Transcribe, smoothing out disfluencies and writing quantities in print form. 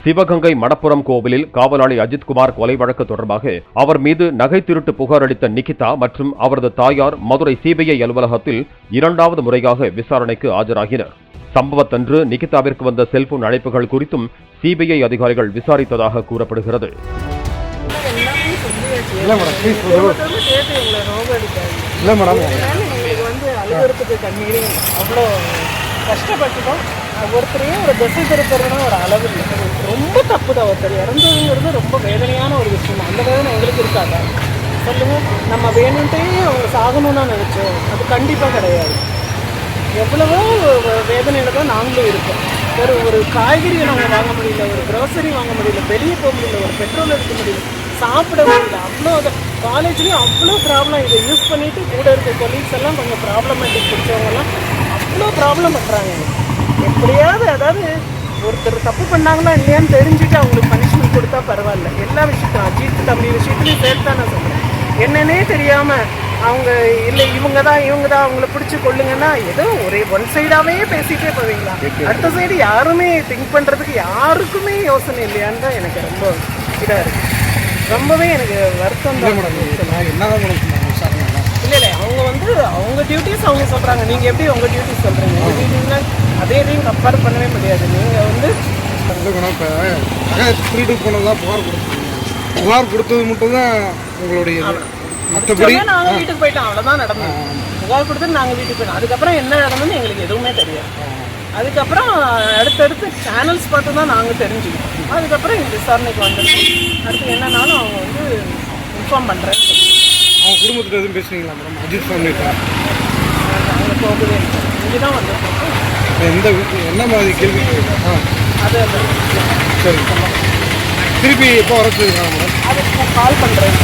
சிவகங்கை மணப்புரம் கோவிலில் காவலாளி அஜித்குமார் கொலை வழக்கு தொடர்பாக அவர் மீது நகை திருட்டு புகார் அளித்த நிகிதா மற்றும் அவரது தாயார் மதுரை சிபிஐ அலுவலகத்தில் இரண்டாவது முறையாக விசாரணைக்கு ஆஜராகினர். சம்பவத்தன்று நிகிதாவிற்கு வந்த செல்போன் அழைப்புகள் குறித்தும் சிபிஐ அதிகாரிகள் விசாரித்ததாக கூறப்படுகிறது. கஷ்டப்பட்டுட்டோம். ஒருத்தரையே ஒரு திசை திருப்பறதுனா ஒரு அளவு இல்லை, ரொம்ப தப்பு தான். ஒருத்தர் இறந்ததுங்கிறது ரொம்ப வேதனையான ஒரு விஷயம். அந்த வேதனை எங்களுக்கு இருக்காதா சொல்லுங்க? நம்ம வேணுன்ட்டே அவங்க சாகணும்னா நினைச்சோம், அது கண்டிப்பாக கிடையாது. எவ்வளவோ வேதனையில தான் நாங்களும் இருக்கோம். ஒரு காய்கறியை நாங்கள் வாங்க முடியல, ஒரு க்ரோசரி வாங்க முடியல, வெளியே போக முடியல, ஒரு பெட்ரோல் எடுக்க முடியல, சாப்பிட முடியல. அவ்வளோ காலேஜ்லேயும் அவ்வளோ ப்ராப்ளம். இதை யூஸ் பண்ணிவிட்டு கூட இருக்க கொலீக்ஸ் எல்லாம் கொஞ்சம் ப்ராப்ளமேட்டிக் பிடிச்சவங்கலாம் அவ்வளோ ப்ராப்ளம் பண்ணுறாங்க. எப்படியாவது அதாவது ஒருத்தர் தப்பு பண்ணாங்களா இல்லையான்னு தெரிஞ்சுட்டு அவங்களுக்கு பனிஷ்மெண்ட் கொடுத்தா பரவாயில்ல. எல்லா விஷயத்தையும் அஜித் தம்பி விஷயத்துலையும் சேர்த்து தான் நான் சொல்கிறேன். என்னன்னே தெரியாமல் அவங்க இல்லை இவங்க தான் அவங்கள பிடிச்சி கொள்ளுங்கன்னா ஏதோ ஒரே ஒன் சைடாகவே பேசிகிட்டே போவீங்களா? அடுத்த சைடு யாருமே திங்க் பண்ணுறதுக்கு யாருக்குமே யோசனை இல்லையான்னு தான் எனக்கு ரொம்ப இதாக இருக்குது. ரொம்பவே எனக்கு வருத்தம் தான். இல்லை அவங்க டியூட்டிஸ் அவங்க சொல்கிறாங்க. நீங்கள் எப்படி உங்கள் டியூட்டிஸ் சொல்கிறீங்க? உங்கள் டியூட்டிஸ்னால் அதே இதையும் கம்பேர் பண்ணவே முடியாது. நீங்கள் திருட்டு போனதான் புகார் கொடுத்தது மட்டும்தான் உங்களுடைய. மற்றபடி நாங்கள் வீட்டுக்கு போயிட்டோம், அவ்வளோதான் நடந்தது. புகார் கொடுத்துட்டு நாங்கள் வீட்டுக்கு போயிட்டோம். அதுக்கப்புறம் என்ன நடந்ததுன்னு எங்களுக்கு எதுவுமே தெரியாது. அதுக்கப்புறம் அடுத்தடுத்து சேனல்ஸ் பார்த்து தான் நாங்கள் தெரிஞ்சுக்கிட்டோம். அதுக்கப்புறம் இந்த விசாரணைக்கு வந்துருக்கோம். அடுத்து என்னன்னாலும் அவங்க இன்ஃபார்ம் பண்ணுறேன். அவங்க குடும்பத்தில் எதுவும் பேசுனீங்களா மேடம்? அஜித் ஃபேமிலிட்டா அவங்க போகவே இல்லை, இங்கே தான் வந்துருக்கோம். என்ன மாதிரி கேள்வி? அது சரி, திருப்பி எப்போ வர சொல்லிருக்காங்க மேடம்? அதுக்கு நான் கால் பண்ணுறேன்.